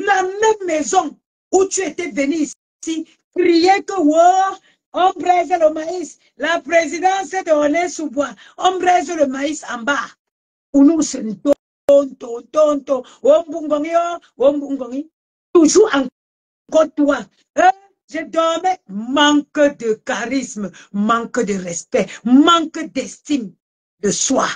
la même maison où tu étais venu ici, crier que wow, on braise le maïs, la présidence de René Sous-Bois, on braise le maïs en bas. Où nous sommes tonto, toujours encore toi. Je dormais, manque de charisme, manque de respect, manque d'estime de soi.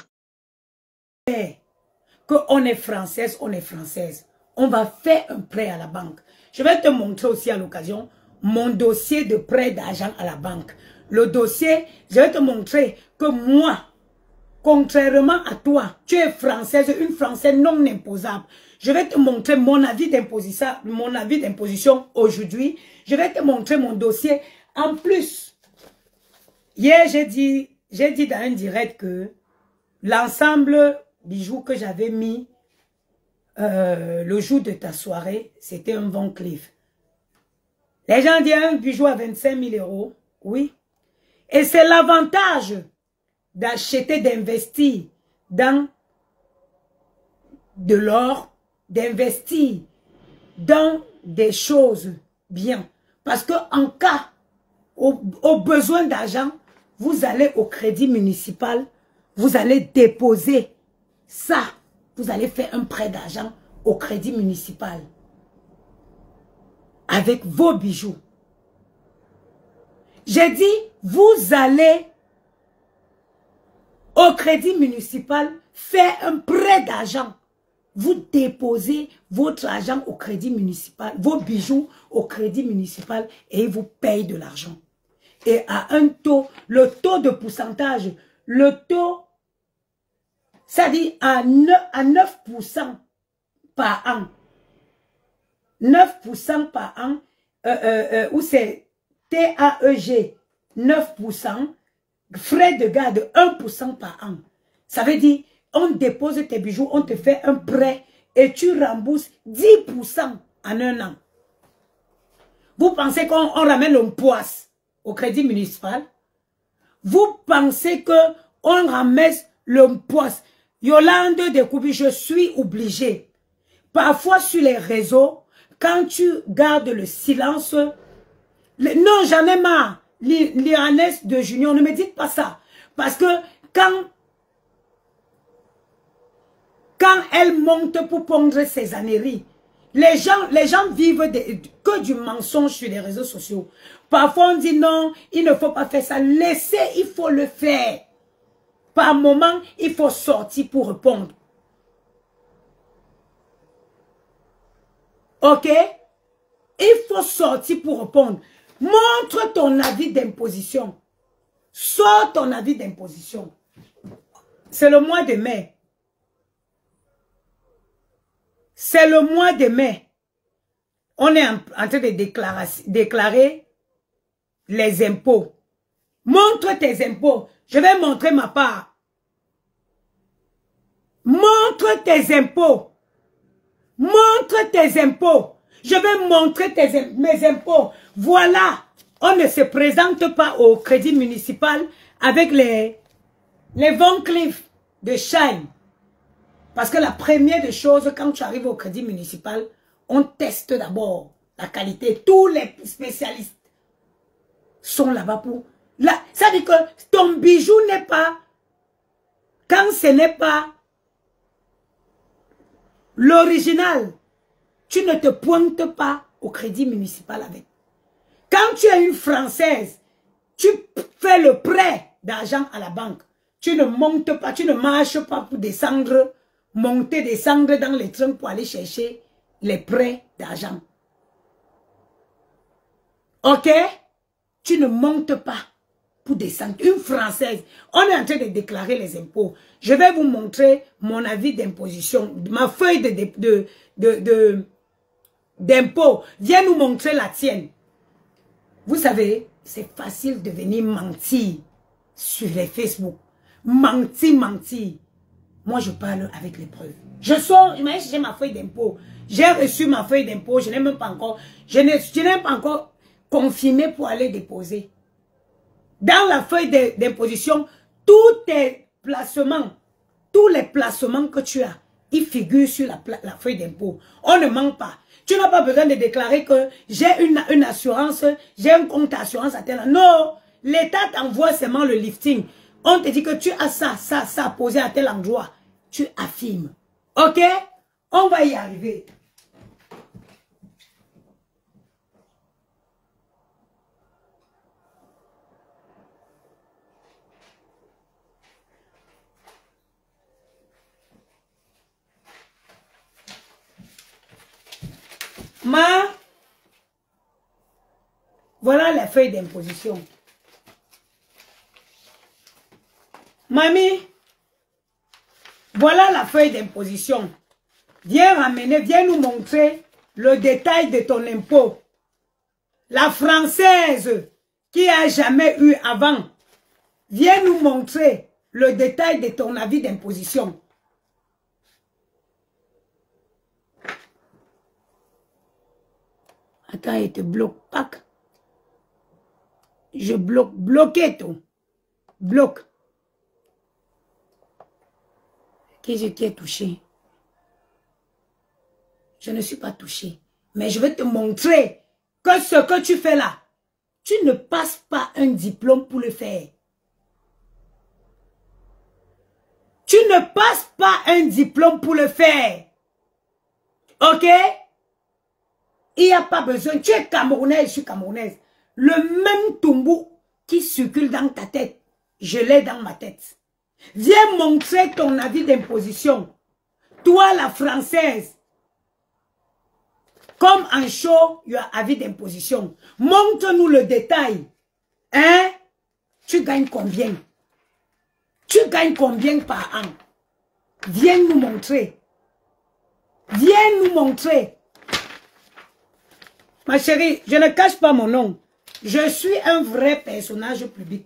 On est française, on est française. On va faire un prêt à la banque. Je vais te montrer aussi à l'occasion mon dossier de prêt d'argent à la banque. Le dossier, je vais te montrer que moi, contrairement à toi, tu es française, une française non imposable. Je vais te montrer mon avis d'imposition aujourd'hui. Je vais te montrer mon dossier. En plus, hier, j'ai dit dans un direct que l'ensemble bijoux que j'avais mis le jour de ta soirée, c'était un Van Cleef. Les gens disent un bijou à 25 000 euros. Oui. Et c'est l'avantage d'acheter, d'investir dans de l'or, d'investir dans des choses bien. Parce que en cas, au besoin d'argent, vous allez au crédit municipal, vous allez déposer ça. Vous allez faire un prêt d'argent au crédit municipal avec vos bijoux. J'ai dit, vous allez au crédit municipal faire un prêt d'argent. Vous déposez votre argent au crédit municipal, vos bijoux au crédit municipal et ils vous payent de l'argent. Et à un taux, le taux de pourcentage, le taux, ça dit à 9% par an. 9% par an, ou c'est TAEG, 9%, frais de garde 1% par an. Ça veut dire, on dépose tes bijoux, on te fait un prêt et tu rembourses 10% en un an. Vous pensez qu'on ramène le poisse au crédit municipal? Vous pensez qu'on ramasse le poisse? Yolande Découbi, je suis obligée. Parfois sur les réseaux, quand tu gardes le silence, non, j'en ai marre. L'Iranès de Junior, ne me dites pas ça. Parce que quand elle monte pour pondre ses âneries, les gens vivent que du mensonge sur les réseaux sociaux. Parfois on dit non, il ne faut pas faire ça. Laissez, il faut le faire. Par moment, il faut sortir pour répondre. Ok? Il faut sortir pour répondre. Montre ton avis d'imposition. Sors ton avis d'imposition. C'est le mois de mai. C'est le mois de mai. On est en train de déclarer les impôts. Montre tes impôts. Je vais montrer ma part. Montre tes impôts. Montre tes impôts. Je vais montrer mes impôts. Voilà. On ne se présente pas au crédit municipal avec les Van Cleef de Shine. Parce que la première des choses, quand tu arrives au crédit municipal, on teste d'abord la qualité. Tous les spécialistes sont là-bas pour... Là, ça dit que ton bijou n'est pas... Quand ce n'est pas l'original, tu ne te pointes pas au crédit municipal avec. Quand tu es une Française, tu fais le prêt d'argent à la banque. Tu ne montes pas, tu ne marches pas pour descendre, monter, descendre dans les trains pour aller chercher les prêts d'argent. Ok? Tu ne montes pas pour descendre. Une Française, on est en train de déclarer les impôts. Je vais vous montrer mon avis d'imposition, ma feuille d'impôt. Viens nous montrer la tienne. Vous savez, c'est facile de venir mentir sur les Facebook. Mentir. Moi, je parle avec les preuves. Je sors, j'ai ma feuille d'impôt. J'ai reçu ma feuille d'impôt. Je n'ai même pas encore, je n'ai pas encore confirmé pour aller déposer. Dans la feuille d'imposition, tous tes placements, tous les placements que tu as, ils figurent sur la feuille d'impôt. On ne ment pas. Tu n'as pas besoin de déclarer que j'ai une assurance, j'ai un compte assurance à tel endroit. Non, l'État t'envoie seulement le lifting. On te dit que tu as ça posé à tel endroit. Tu affirmes. Ok? On va y arriver. Voilà la feuille d'imposition. Mamie, voilà la feuille d'imposition. Viens ramener, viens nous montrer le détail de ton impôt. La française qui a jamais eu avant. Viens nous montrer le détail de ton avis d'imposition. Attends, il te bloque pas. Je bloque, bloquez tout. Bloque. Qu'est-ce qui est touché? Je ne suis pas touché. Mais je vais te montrer que ce que tu fais là, tu ne passes pas un diplôme pour le faire. Tu ne passes pas un diplôme pour le faire. Ok? Il n'y a pas besoin. Tu es camerounaise, je suis camerounaise. Le même tombou qui circule dans ta tête, je l'ai dans ma tête. Viens montrer ton avis d'imposition. Toi, la française, comme en show, il y a avis d'imposition. Montre-nous le détail. Hein? Tu gagnes combien? Tu gagnes combien par an? Viens nous montrer. Viens nous montrer. Ma chérie, je ne cache pas mon nom. Je suis un vrai personnage public.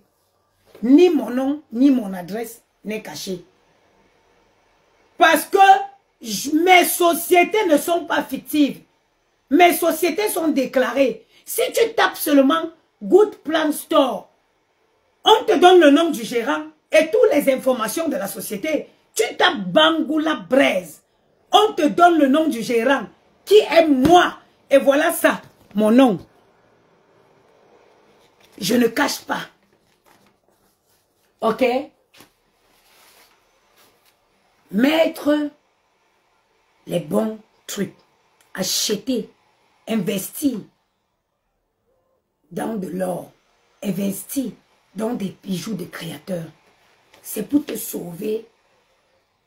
Ni mon nom, ni mon adresse n'est caché. Parce que mes sociétés ne sont pas fictives. Mes sociétés sont déclarées. Si tu tapes seulement Good Plan Store, on te donne le nom du gérant et toutes les informations de la société. Tu tapes Bangoula Braise, on te donne le nom du gérant, qui est moi. Et voilà ça, mon nom. Je ne cache pas. Ok? Mettre les bons trucs. Acheter, investir dans de l'or. Investir dans des bijoux de créateurs. C'est pour te sauver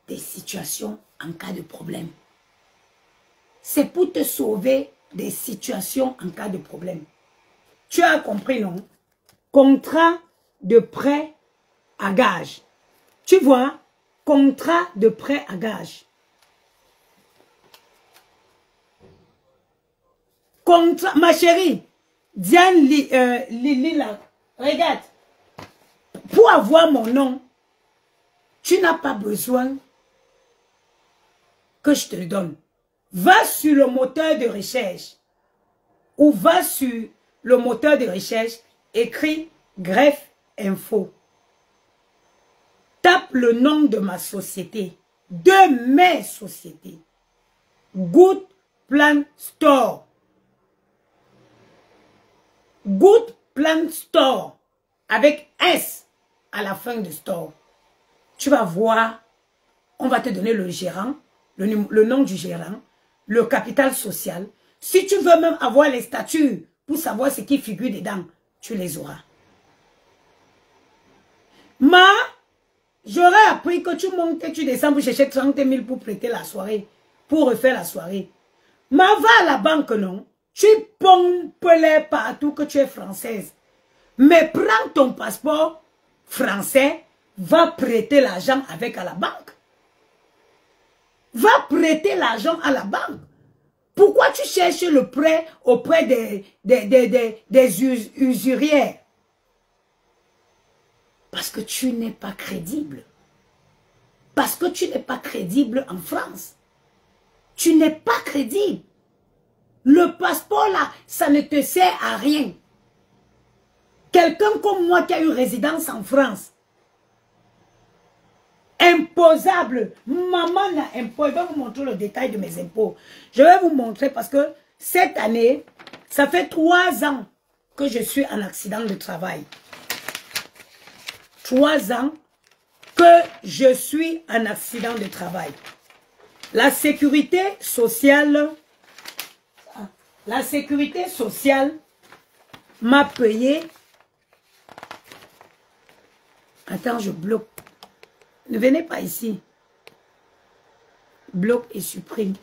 des situations en cas de problème. C'est pour te sauver des situations en cas de problème. Tu as compris, non? Contrat de prêt à gage. Tu vois? Contrat de prêt à gage. Contrat, ma chérie, Diane Lila, regarde. Pour avoir mon nom, tu n'as pas besoin que je te le donne. Va sur le moteur de recherche ou va sur le moteur de recherche, écris greffe info. Tape le nom de ma société, de mes sociétés. Good Plan Store. Good Plan Store. Avec S à la fin de store. Tu vas voir, on va te donner le gérant, le nom du gérant, le capital social. Si tu veux même avoir les statuts pour savoir ce qui figure dedans, tu les auras. J'aurais appris que tu montes et tu descends pour chercher 30 000 pour prêter la soirée, pour refaire la soirée. Va à la banque, non? Tu pompes les partout que tu es française. Mais prends ton passeport français, va prêter l'argent avec à la banque. Va prêter l'argent à la banque. Pourquoi tu cherches le prêt auprès des usurières? Parce que tu n'es pas crédible. Parce que tu n'es pas crédible en France. Tu n'es pas crédible. Le passeport là, ça ne te sert à rien. Quelqu'un comme moi qui a eu résidence en France, imposable, maman n'a impôt. Je vais vous montrer le détail de mes impôts. Je vais vous montrer parce que Cette année, ça fait 3 ans que je suis en accident de travail. 3 ans que je suis en accident de travail. La sécurité sociale m'a payé. Attends, je bloque. Ne venez pas ici. Bloque et supprime.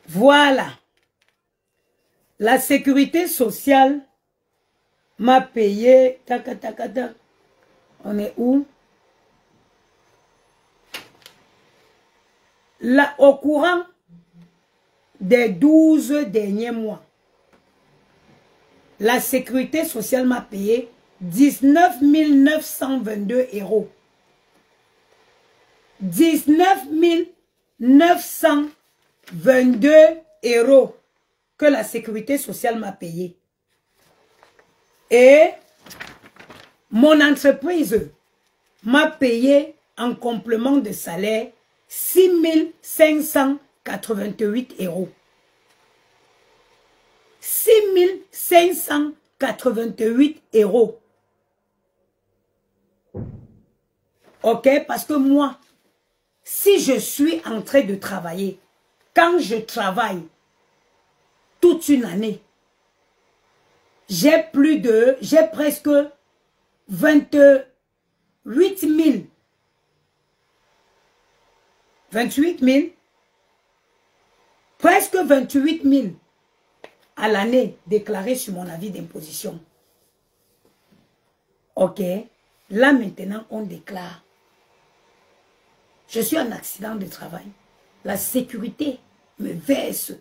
Voilà. La sécurité sociale m'a payé. Tac, tac, tac. On est où? Là, au courant des 12 derniers mois, la sécurité sociale m'a payé 19 922 euros. 19 922 euros que la sécurité sociale m'a payé. Et mon entreprise m'a payé en complément de salaire 6 588 euros. 6 588 euros. Ok, parce que moi, si je suis en train de travailler, quand je travaille toute une année, j'ai presque 28 000. 28 000. Presque 28 000 à l'année déclarés sur mon avis d'imposition. Ok. Là maintenant, on déclare. Je suis en accident de travail. La sécurité me verse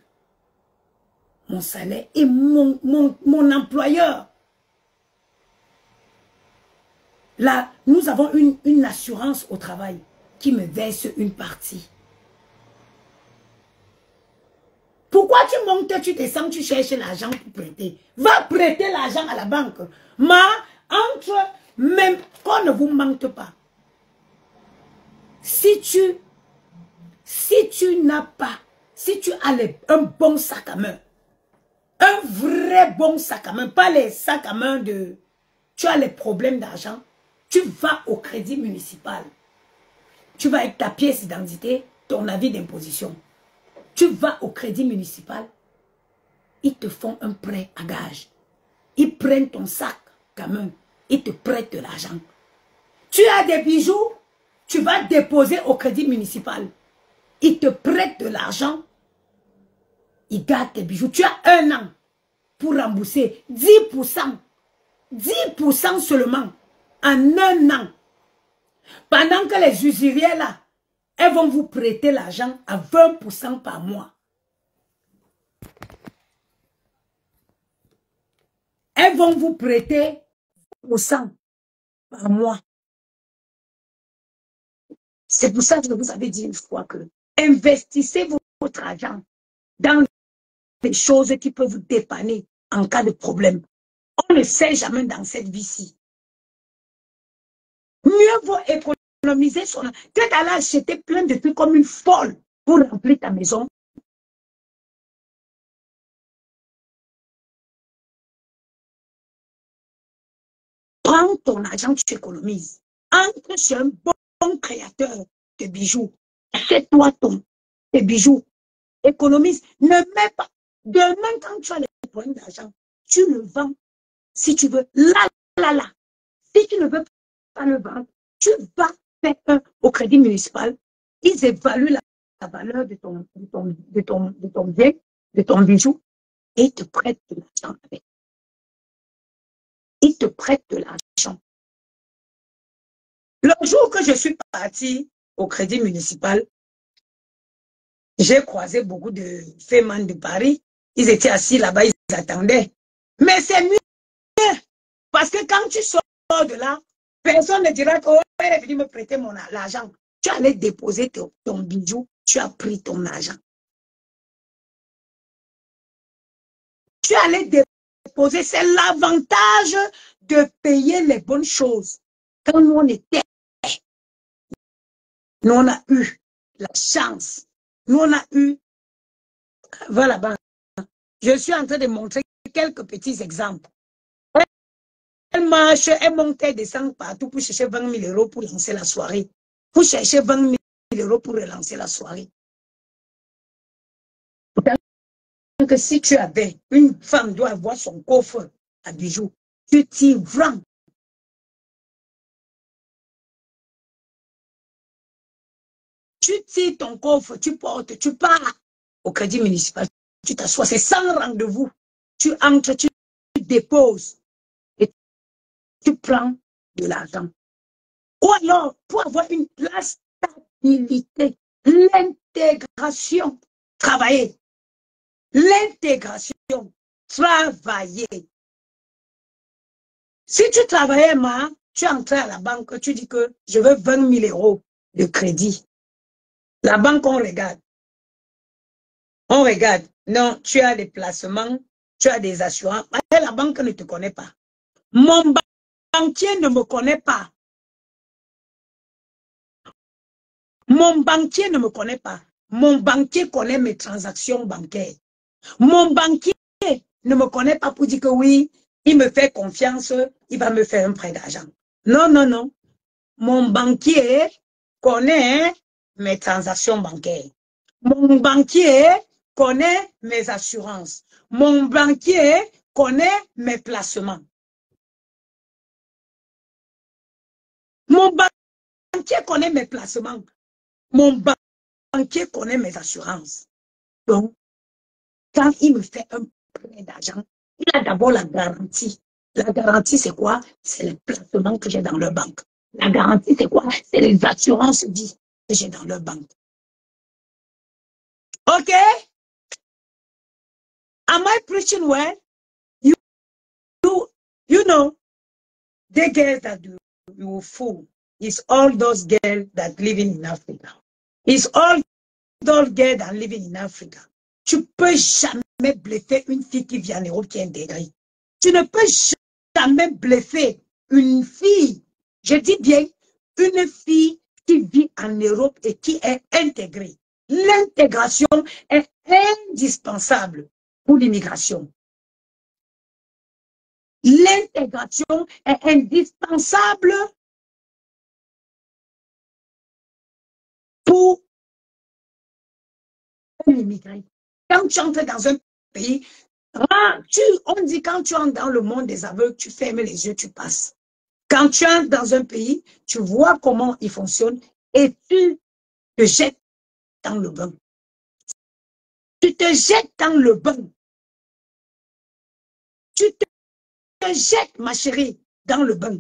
mon salaire et mon employeur. Là, nous avons une assurance au travail qui me verse une partie. Pourquoi tu montes, tu descends, tu cherches l'argent pour prêter? Va prêter l'argent à la banque. Même qu'on ne vous manque pas. Si tu n'as pas, si tu as un bon sac à main, un vrai bon sac à main, pas les sacs à main de... Tu as les problèmes d'argent, tu vas au crédit municipal. Tu vas avec ta pièce d'identité, ton avis d'imposition. Tu vas au crédit municipal, ils te font un prêt à gage. Ils prennent ton sac à main, ils te prêtent de l'argent. Tu as des bijoux, tu vas déposer au crédit municipal. Ils te prêtent de l'argent, ils gardent tes bijoux. Tu as 1 an pour rembourser 10%. 10% seulement en 1 an. Pendant que les usuriers là, elles vont vous prêter l'argent à 20% par mois. Elles vont vous prêter 20% par mois. C'est pour ça que je vous avais dit une fois que investissez votre argent dans des choses qui peuvent vous dépanner en cas de problème. On ne sait jamais dans cette vie-ci. Mieux vaut économiser son argent. Tu es allé acheter plein de trucs comme une folle pour remplir ta maison. Prends ton argent, tu économises. Entre chez un bon créateur de bijoux. Achète-toi tes bijoux. Économise. Ne mets pas. Demain, quand tu as les problèmes d'argent, tu le vends. Si tu veux. Là. Si tu ne veux pas le vendre, tu vas faire au crédit municipal. Ils évaluent la valeur de ton bien, de ton bijou, et ils te prêtent de l'argent avec. Ils te prêtent de l'argent. Le jour que je suis partie au crédit municipal, j'ai croisé beaucoup de femmes de Paris. Ils étaient assis là-bas, ils attendaient. Mais c'est mieux. Parce que quand tu sors de là, personne ne dira que elle est venue me prêter l'argent. Tu allais déposer ton bijou, tu as pris ton argent. Tu allais déposer, c'est l'avantage de payer les bonnes choses. Quand nous on était, nous on a eu la chance. Nous on a eu, va là-bas. Je suis en train de montrer quelques petits exemples. Elle marche, elle monte et descend partout pour chercher 20 000 euros pour lancer la soirée. Pour chercher 20 000 euros pour relancer la soirée. Que si tu avais, une femme doit avoir son coffre à bijoux, tu t'y vends. Tu tires ton coffre, tu portes, tu pars au crédit municipal, tu t'assois, c'est sans rendez-vous. Tu entres, tu déposes et tu prends de l'argent. Ou alors, pour avoir la stabilité, l'intégration, travailler. L'intégration, travailler. Si tu travaillais, tu entrais à la banque, tu dis que je veux 20 000 euros de crédit. La banque, on regarde. On regarde. Non, tu as des placements, tu as des assurances. Mais la banque ne te connaît pas. Mon banquier ne me connaît pas. Mon banquier ne me connaît pas. Mon banquier connaît mes transactions bancaires. Mon banquier ne me connaît pas pour dire que oui, il me fait confiance, il va me faire un prêt d'argent. Non, non, non. Mon banquier connaît mes transactions bancaires. Mon banquier connaît mes assurances. Mon banquier connaît mes placements. Mon banquier connaît mes placements. Mon banquier connaît mes assurances. Donc, quand il me fait un prêt d'argent, il a d'abord la garantie. La garantie, c'est quoi? C'est les placements que j'ai dans leur banque. La garantie, c'est quoi? C'est les assurances vie que j'ai dans leur banque. OK? Am I preaching well? You know, the girls that you fool is all those girls that living in Africa. It's all those girls that living in Africa. Tu peux jamais bluffer une fille qui vient en Europe qui est intégrée. Tu ne peux jamais bluffer une fille, je dis bien, une fille qui vit en Europe et qui est intégrée. L'intégration est indispensable pour l'immigration. L'intégration est indispensable pour l'immigré. Quand tu entres dans un pays, on dit quand tu entres dans le monde des aveugles, tu fermes les yeux, tu passes. Quand tu entres dans un pays, tu vois comment il fonctionne et tu te jettes dans le bain. Tu te jettes dans le bain. Tu te jettes, ma chérie, dans le bain.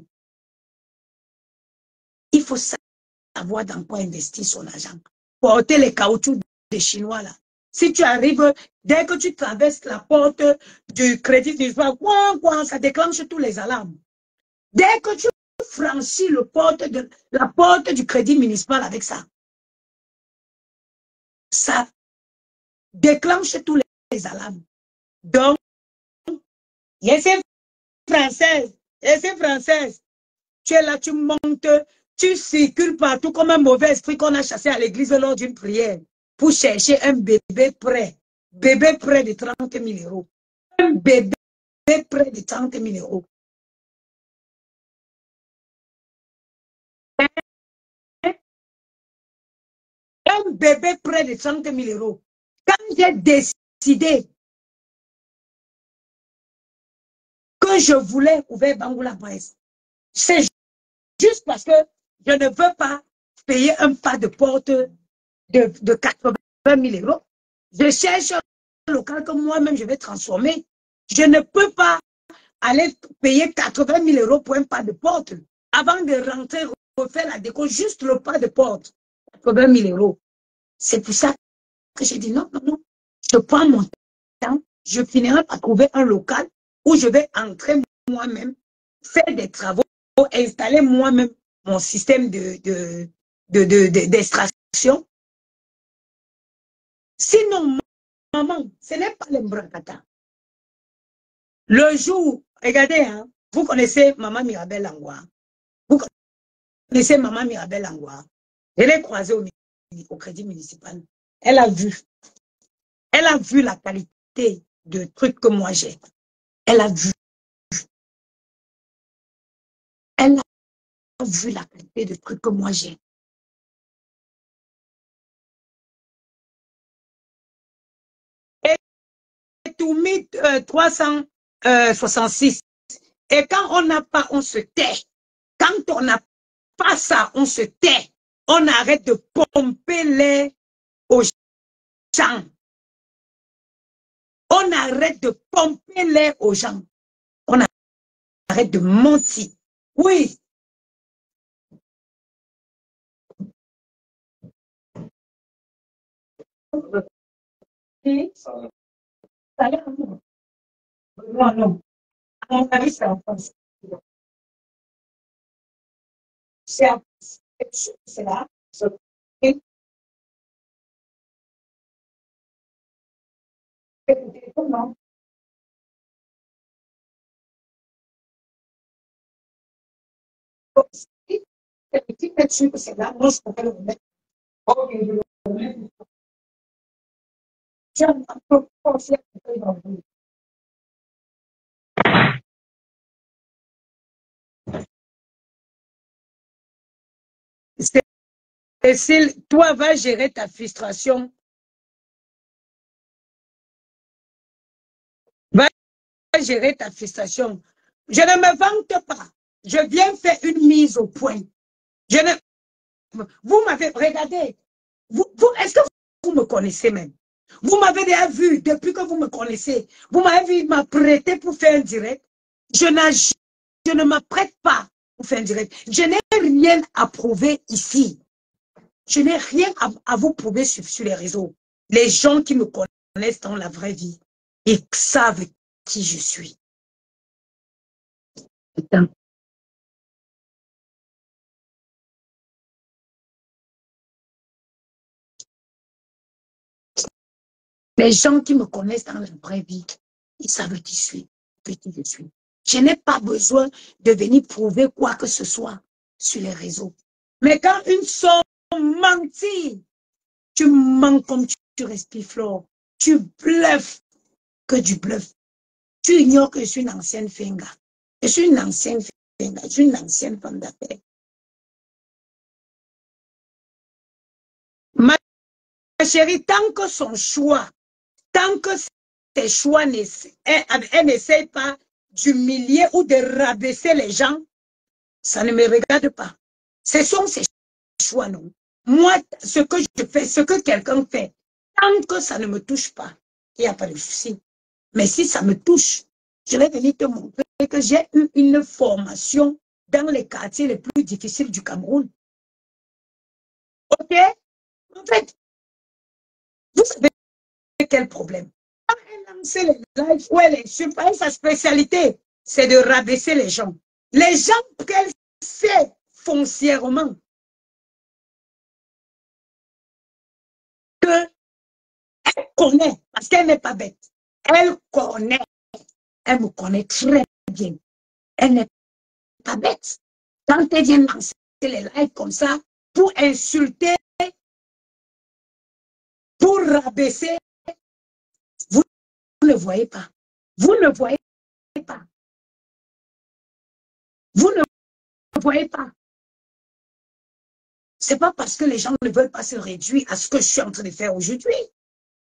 Il faut savoir dans quoi investir son argent. Porter les caoutchoucs des Chinois là. Si tu arrives, dès que tu traverses la porte du crédit municipal, ça déclenche tous les alarmes. Dès que tu franchis la porte du crédit municipal avec ça, ça déclenche tous les alarmes. Donc, c'est française, tu es là, tu montes, tu circules partout comme un mauvais esprit qu'on a chassé à l'église lors d'une prière pour chercher un bébé prêt de 30 000 euros. Un bébé prêt de 30 000 euros. Un bébé prêt de 30 000 euros. Quand j'ai décidé que je voulais ouvrir Bangoula Presse, c'est juste parce que je ne veux pas payer un pas de porte de 80 000 euros. Je cherche un local que moi-même je vais transformer. Je ne peux pas aller payer 80 000 euros pour un pas de porte. Avant de rentrer, refaire la déco, juste le pas de porte. 80 000 euros. C'est pour ça que j'ai dit non, non, non. Je prends mon temps. Je finirai par trouver un local où je vais entrer moi-même, faire des travaux, installer moi-même mon système d'extraction. Sinon, maman, ce n'est pas le Mbrakata. Le jour, regardez, hein, vous connaissez Maman Mirabel Langwa. Vous connaissez Maman Mirabel Langwa. Je l'ai croisée au crédit municipal. Elle a vu la qualité de trucs que moi j'ai. Elle a vu. Elle a vu la qualité de trucs que moi j'ai. Et tout mis 366. Et quand on n'a pas, on se tait. Quand on n'a pas ça, on se tait. On arrête de pomper les aux gens. On arrête de pomper les aux gens. On arrête de mentir. Oui. Non, non. À mon avis, c'est en France. C'est là. Comment? C'est là. Moi, je peux le remettre. Ok, je le remets. Tiens, un peu confiant dans vous. Cécile, toi, va gérer ta frustration. Va gérer ta frustration. Je ne me vante pas. Je viens faire une mise au point. Je ne... Vous m'avez regardé. Est-ce que vous me connaissez même? Vous m'avez déjà vu depuis que vous me connaissez. Vous m'avez vu m'apprêter pour faire un direct. Je ne m'apprête pas pour faire un direct. Je n'ai rien à prouver ici. Je n'ai rien à vous prouver sur les réseaux. Les gens qui me connaissent dans la vraie vie, ils savent qui je suis. Putain. Les gens qui me connaissent dans la vraie vie, ils savent qui je suis. Je n'ai pas besoin de venir prouver quoi que ce soit sur les réseaux. Mais quand une somme mentit, tu mens comme tu respires fort. Tu bluffes que du bluff. Tu ignores que je suis une ancienne finga. Je suis une ancienne finga. Je suis une ancienne femme d'affaires. Ma chérie, tant que son choix, tant que ses choix, elle n'essaie pas d'humilier ou de rabaisser les gens, ça ne me regarde pas. Ce sont ses choix, non. Moi, ce que je fais, ce que quelqu'un fait, tant que ça ne me touche pas, il n'y a pas de souci. Mais si ça me touche, je vais venir te montrer que j'ai eu une formation dans les quartiers les plus difficiles du Cameroun. OK? En fait, vous savez quel problème? Quand elle lance les lives où elle insulte, sa spécialité, c'est de rabaisser les gens. Les gens qu'elle sait foncièrement qu'elle connaît, parce qu'elle n'est pas bête. Elle connaît. Elle me connaît très bien. Elle n'est pas bête. Quand elle vient lancer les lives comme ça, pour insulter, pour rabaisser, vous ne voyez pas. Vous ne voyez pas. Vous ne voyez pas. C'est pas parce que les gens ne veulent pas se réduire à ce que je suis en train de faire aujourd'hui.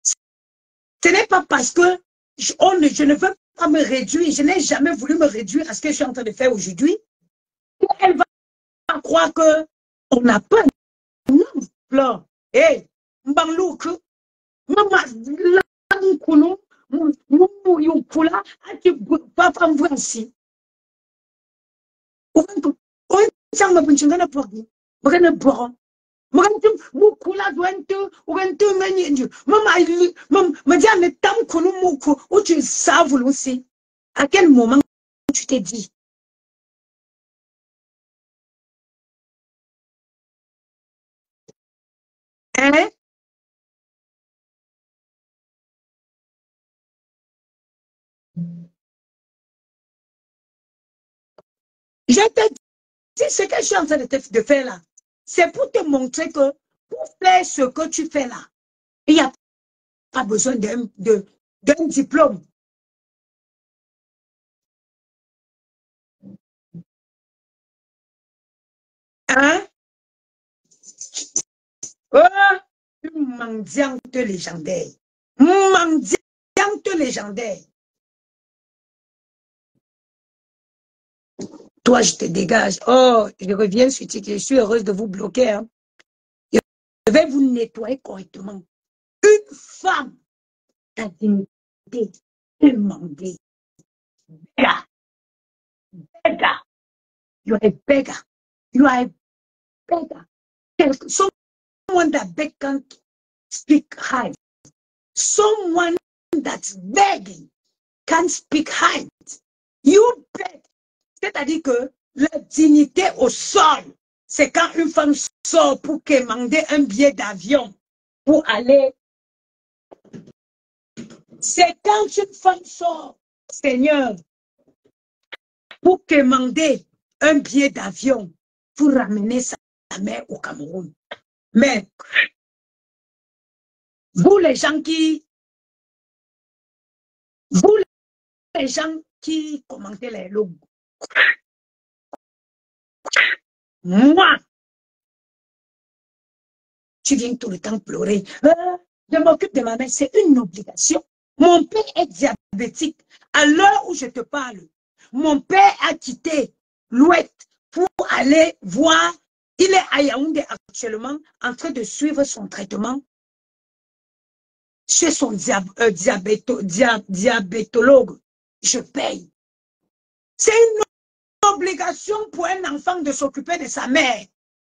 Ce n'est pas parce que je ne veux pas me réduire. Je n'ai jamais voulu me réduire à ce que je suis en train de faire aujourd'hui. Elle va croire qu'on n'a pas. Non, Flore. Hey, Mbanlouk, maman, l'ankounou, mou youkula, ati papa mwansi. Ouen changa bunchingana pogi, bagana boron. Magantum mukula duentu, ugentu menyenju. Maman, me tam kounou moukou, où tu savent aussi. À quel moment tu t'es dit? Hein? Je te dis ce que je suis en train de faire là. C'est pour te montrer que pour faire ce que tu fais là, il n'y a pas besoin d'un diplôme. Hein? Oh, une mendiante légendaire. Mendiante légendaire. Toi, je te dégage. Oh, je reviens sur TikTok. Je suis heureuse de vous bloquer. Hein. Je vais vous nettoyer correctement. Une femme, ta dignité, demandée. Beggar. Beggar. You are a beggar. You are a beggar. Someone that beg can't speak high. Someone that's begging can't speak high. You beg. C'est-à-dire que la dignité au sol, c'est quand une femme sort pour commander un billet d'avion pour aller. C'est quand une femme sort, Seigneur, pour commander un billet d'avion pour ramener sa mère au Cameroun. Mais vous les gens qui commentez les logos, moi, tu viens tout le temps pleurer. Je m'occupe de ma mère, c'est une obligation. Mon père est diabétique. À l'heure où je te parle, mon père a quitté l'Ouest pour aller voir. Il est à Yaoundé actuellement en train de suivre son traitement chez son diabétologue. Je paye. C'est une obligation pour un enfant de s'occuper de sa mère.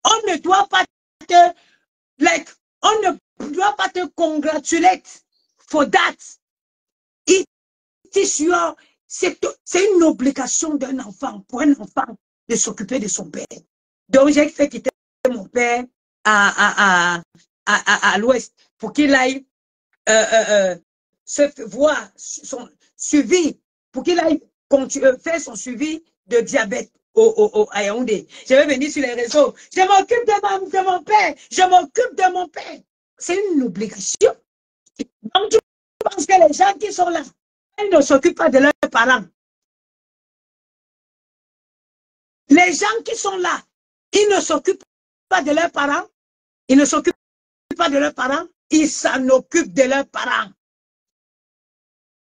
On ne doit pas te, on ne doit pas te congratuler for that. C'est une obligation d'un enfant, pour un enfant, de s'occuper de son père. Donc, j'ai fait quitter mon père à l'ouest pour qu'il aille se voir son suivi, pour qu'il aille faire son suivi de diabète à Yaoundé. Je vais venir sur les réseaux. Je m'occupe de mon père. Je m'occupe de mon père. C'est une obligation. Donc, tu penses que les gens qui sont là, ils ne s'occupent pas de leurs parents. Les gens qui sont là, ils ne s'occupent pas de leurs parents. Ils ne s'occupent pas de leurs parents. Ils s'en occupent de leurs parents.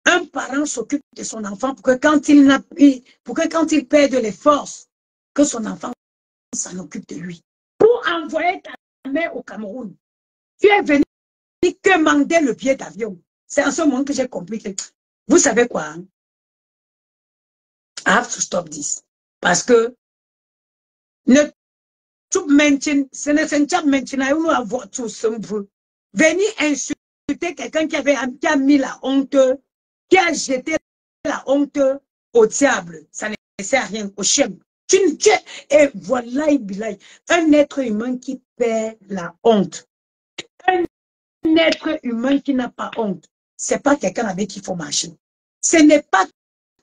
Un parent s'occupe de son enfant pour que quand il perd les forces, que son enfant s'en occupe de lui. Pour envoyer ta mère au Cameroun, tu es venu commander le billet d'avion. C'est en ce moment que j'ai compris que, vous savez quoi, hein? I have to stop this. Parce que ne tout mention, ce n'est pas maintenant à avoir tout simple. Venir insulter quelqu'un qui a mis la honte, qui a jeté la honte au diable. Ça ne sert à rien, au chien. Et voilà, un être humain qui perd la honte. Un être humain qui n'a pas honte. Ce n'est pas quelqu'un avec qui il faut marcher. Ce n'est pas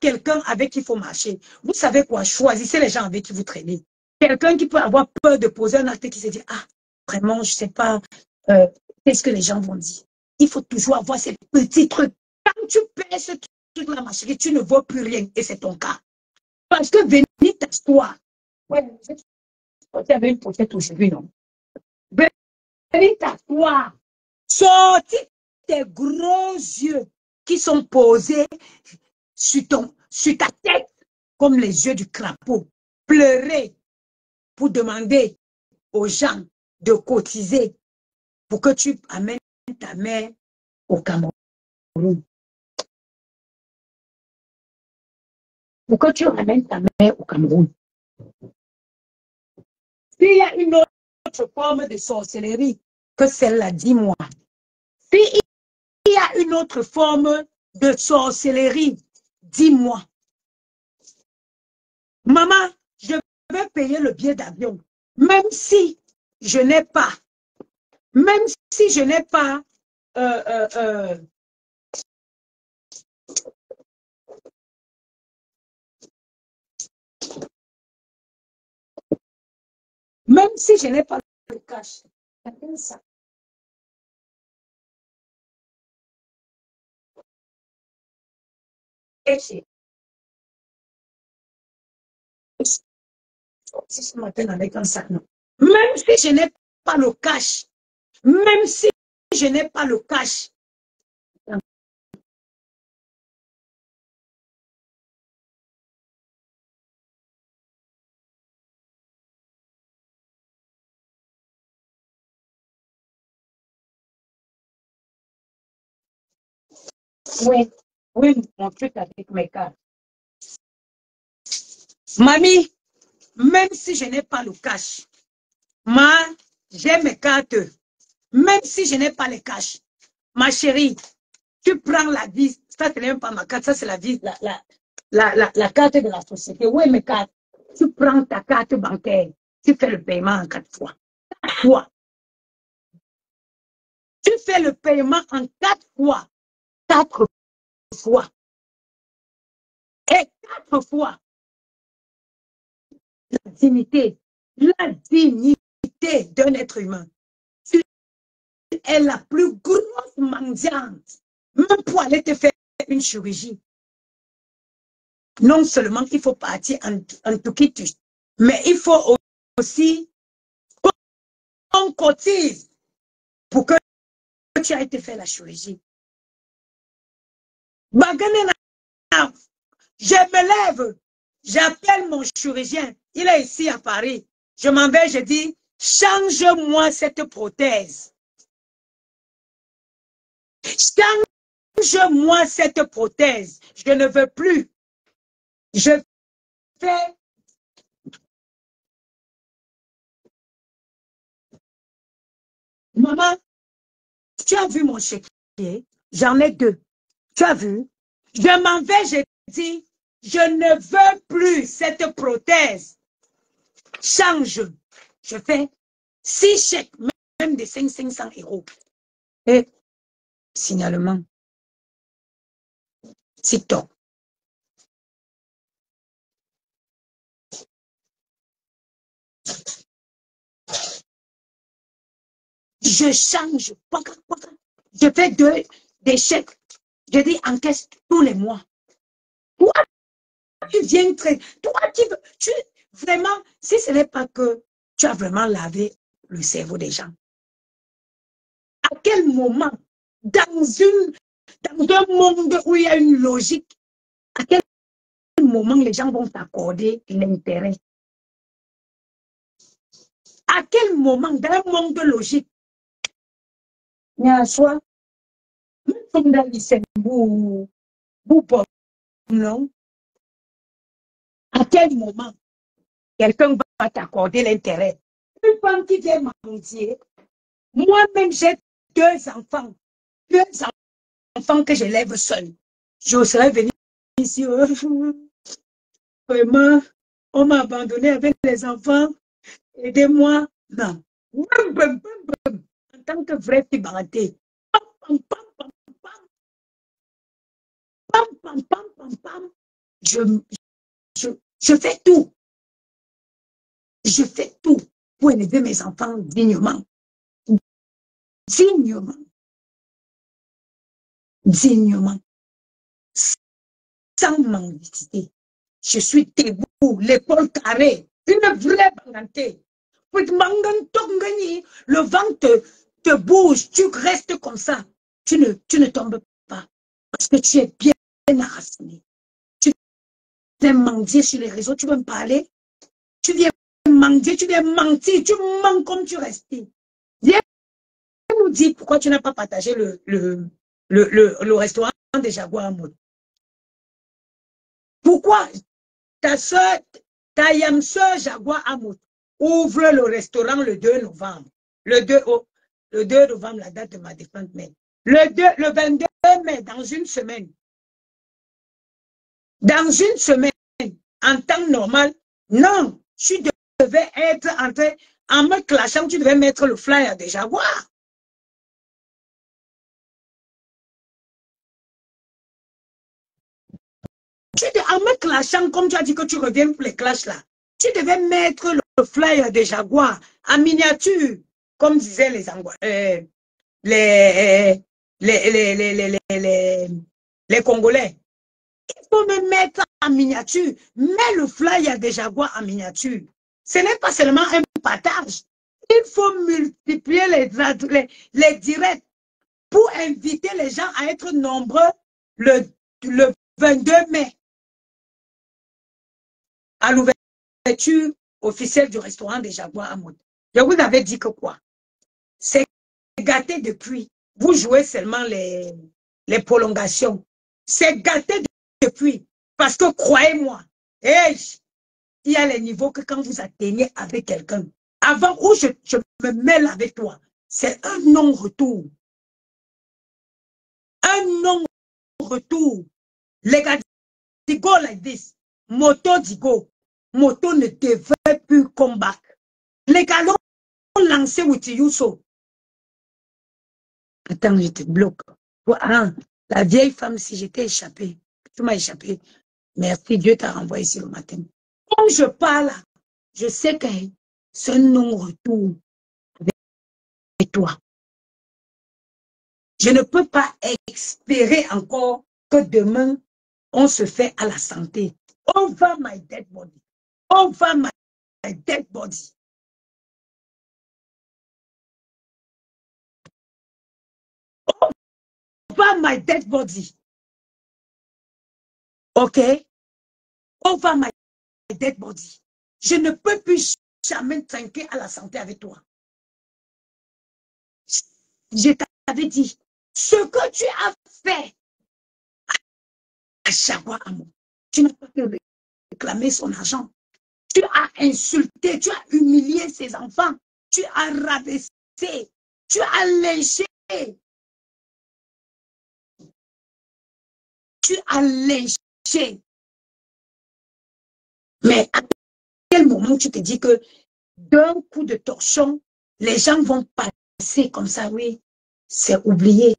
quelqu'un avec qui il faut marcher. Vous savez quoi? Choisissez les gens avec qui vous traînez. Quelqu'un qui peut avoir peur de poser un acte qui se dit, ah, vraiment, je ne sais pas, qu'est-ce que les gens vont dire. Il faut toujours avoir ces petits trucs. Quand tu perds ce truc-là, ma chérie, tu ne vois plus rien. Et c'est ton cas. Parce que venir t'asseoir. Ouais, tu avais une pochette aujourd'hui, non? Venir t'asseoir. Sortir tes gros yeux qui sont posés sur ta tête comme les yeux du crapaud. Pleurer pour demander aux gens de cotiser pour que tu amènes ta mère au Cameroun. Pour que tu amènes ta mère au Cameroun. S'il y a une autre forme de sorcellerie que celle-là, dis-moi. S'il y a une autre forme de sorcellerie, dis-moi. Maman, je vais payer le billet d'avion. Même si je n'ai pas, même si je n'ai pas, même si je n'ai pas le cash, ça. Ce matin avec un sac, non. Même si je n'ai pas le cash, même si je n'ai pas le cash, oui, oui, mon truc avec mes cartes. Mamie, même si je n'ai pas le cash, j'ai mes cartes. Même si je n'ai pas le cash, ma chérie, tu prends la vis. Ça, ce n'est même pas ma carte, ça, c'est la vis, la carte de la société. Oui, mes cartes. Tu prends ta carte bancaire, tu fais le paiement en 4 fois. 4 fois. Tu fais le paiement en 4 fois. 4 fois. Et 4 fois. La dignité d'un être humain. Tu es la plus grosse mendiante. Même pour aller te faire une chirurgie. Non seulement il faut partir en Turquie, mais il faut aussi qu'on cotise pour que tu aies été fait la chirurgie. Je me lève, j'appelle mon chirurgien, il est ici à Paris. Je m'en vais, je dis, change-moi cette prothèse. Change-moi cette prothèse. Je ne veux plus. Je fais... Maman, tu as vu mon chéquier? J'en ai 2. Tu as vu? Je m'en vais, je dis, je ne veux plus cette prothèse. Change. Je fais 6 chèques, même de 500 €. Et signalement. TikTok. Je change. Je fais des chèques. Je dis encaisse tous les mois. Toi, tu viens très... Toi, tu vraiment, si ce n'est pas que tu as vraiment lavé le cerveau des gens. À quel moment, dans un monde où il y a une logique, à quel moment les gens vont t'accorder l'intérêt? À quel moment, dans un monde de logique, il y a un choix, comme dans les non? À quel moment quelqu'un va t'accorder l'intérêt? Une femme qui vient mentir, moi-même j'ai 2 enfants, 2 enfants que j'élève seul. Je serais venue ici, vraiment, on m'a abandonné avec les enfants, aidez-moi. Non. En tant que vraie fille baratée, je fais tout. Je fais tout pour élever mes enfants dignement. Dignement. Dignement. Sans mendicité. Je suis debout, l'épaule carrée, une vraie bangantée. Le vent te bouge, tu restes comme ça. Tu ne tombes pas. Parce que tu es bien enraciné. Tu viens mendier sur les réseaux, tu veux me parler? Tu viens mendier, tu viens mentir, tu mens comme tu restes. Viens nous dire pourquoi tu n'as pas partagé le restaurant des Jaguars à mode. Pourquoi ta soeur, ta yam soeur Jaguar Amout ouvre le restaurant le 2 novembre. Le 2 novembre, la date de ma défunte mère. Le 22 mai, dans une semaine. Dans une semaine, en temps normal, non, tu devais être en train, en me clashant, tu devais mettre le flyer des Jaguars. En me clashant, comme tu as dit que tu reviens pour les clashs là, tu devais mettre le flyer des Jaguars en miniature, comme disaient les Congolais. faut me mettre en miniature. Mets le flyer des Jaguars en miniature. Ce n'est pas seulement un partage. Il faut multiplier les directs pour inviter les gens à être nombreux le 22 mai à l'ouverture officielle du restaurant des Jaguars à Mout. Je vous avais dit que quoi? C'est gâté depuis. Vous jouez seulement les prolongations. C'est gâté depuis. Parce que croyez-moi, il y a les niveaux que quand vous atteignez avec quelqu'un, avant où je me mêle avec toi, c'est un non-retour. Un non-retour. Les gars, they go like this. Moto digo. Moto ne devrait plus combattre. Les gars l'ont lancé Witiyuso. Attends, je te bloque. Ah, la vieille femme, si j'étais échappée, tu m'as échappé. Merci, Dieu t'a renvoyé ici le matin. Quand je parle, je sais que c'est un non-retour avec toi. Je ne peux pas espérer encore que demain, on se fait à la santé. Over my dead body. Over my dead body. Over my dead body. OK? Over my dead body. Je ne peux plus jamais trinquer à la santé avec toi. Je t'avais dit, ce que tu as fait à Jaguars à Mout, tu n'as pas pu réclamer son argent. Tu as insulté, tu as humilié ses enfants, tu as rabaissé, tu as lynché. Tu as lynché. Mais à quel moment tu te dis que d'un coup de torchon, les gens vont passer comme ça, oui, c'est oublié.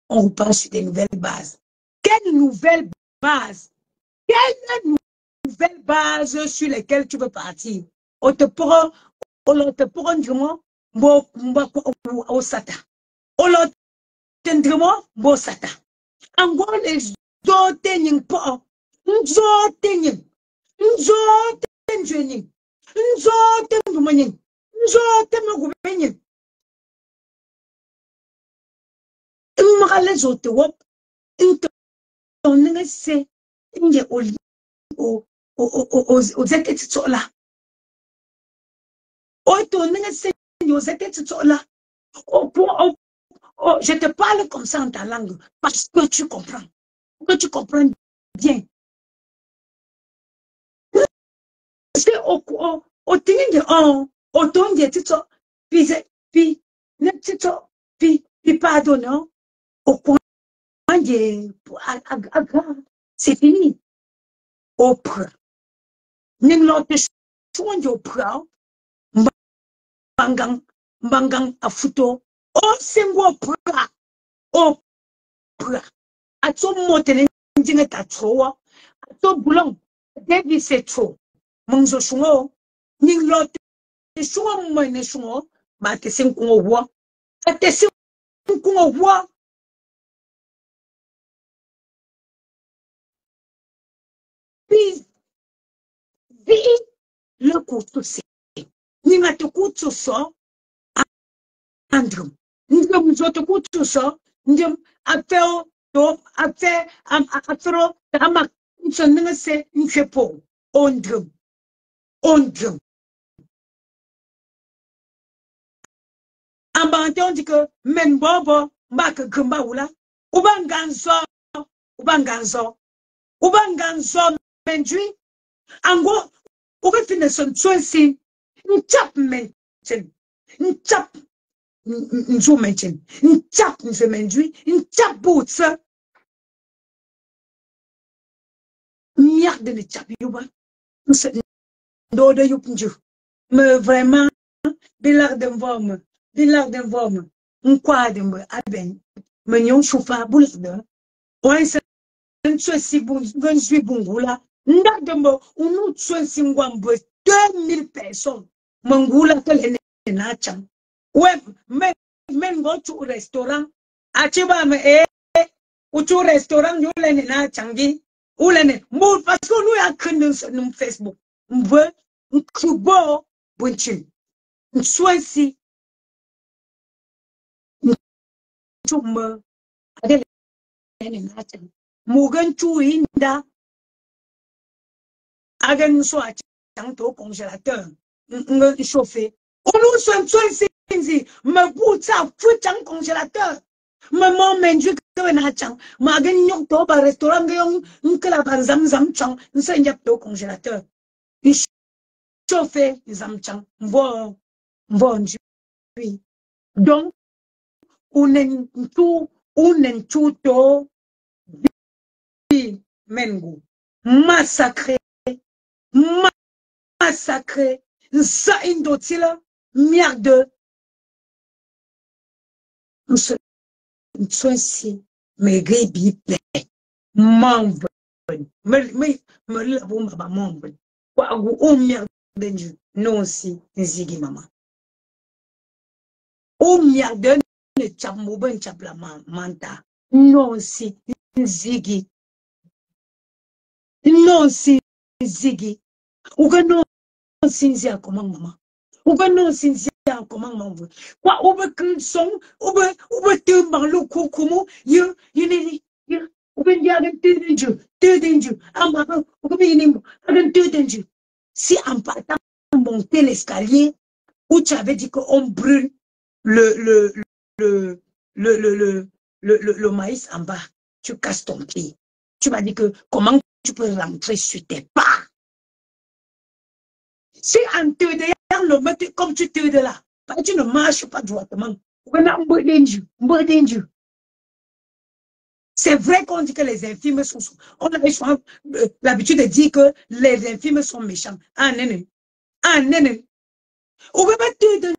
On repart sur des nouvelles bases. Quelle nouvelle base? Quelle nouvelle base sur lesquelles tu veux partir? On te prend du moins au sata. On te du moins au sata. En gros, les autres n'y pas. Nous autres n'y. Nous autres n'y. Nous autres n'y. Nous autres n'y. Les autres wop. On ne sait. Il y a aux états là. Je te parle comme ça en ta langue parce que tu comprends. Que tu comprends bien. Parce que au tenir de au ton de tito, puis pardon, au point de c'est fini. Au près. Nous l'autre choix de près. Bangang a photo. Oh, c'est moi près. Oh, près. À ton mot, t'es n'ingénieur à trop. À ton boulot, David c'est trop. Mon joshua, ni l'autre choix, moi, ne choix, ma te sing qu'on voit. A te sing qu'on voit. Puis, le coup tout c'est. Ni ma te coup tout ça. Andrew. Nous autres coup tout ça. Nous affaire affaire ama so nanga se nchepo Andrew. Andrew. Ambante on dit que même bobo mbak gumba wula. Ubanganzo menjui. Ango uke fine son choisi. Nchap menchen. Nchap njo menchen. Nchap nje menjui. Nchap boutsa. Merde de chap yuba. D'ode yupnju. Mais vraiment, bilar d'envorme. Bilar d'envorme. N'quadembe, aben. Menyon choufa boulde. Ouin se nchoisi bonjui bungula. N'dadembe, unu choisi ngwambe 2000 personnes. Mangula tele na chang. Ouais, men go to restaurant. Achiba me ou to restaurant yule na changi. Ou l'année, parce que nous, y a créé sur Facebook. On veut, on crée beau, bon chien. On soit ici. On me, avec les nattes. Mougan tout inda. Avec nous soit, tant au congélateur. On chauffer. On nous soit ici. Me bout ça, fout un congélateur. Maman menju que na chang ma gan nyok to ba restaurant ga yung kala ban zam chang nsa nyap to congélateur ni chauffer zam chang mbo nji donc unen tu to bi mengu massacré nsa indotila merde nsi me bi membre me la bomba ba membre kwa o merde nju non si nzigi mama o merde ne chamu ben chapla manta non si nzigi non si nzigi uga non si nzia comment mama uga non si nzia comment membre kwa obe son obe te marlo kokomo you ne Open yagan danger. Si en partant monter l'escalier, où tu avais dit qu'on brûle le maïs en bas, tu casses ton pied. Tu m'as dit que comment tu peux rentrer sur tes pas. Si en te derrière le mètre, comme tu te de là, tu ne marches pas droitement. C'est vrai qu'on dit que les infirmes sont... On a l'habitude de dire que les infirmes sont méchants. Ah, non. Ou bien tu es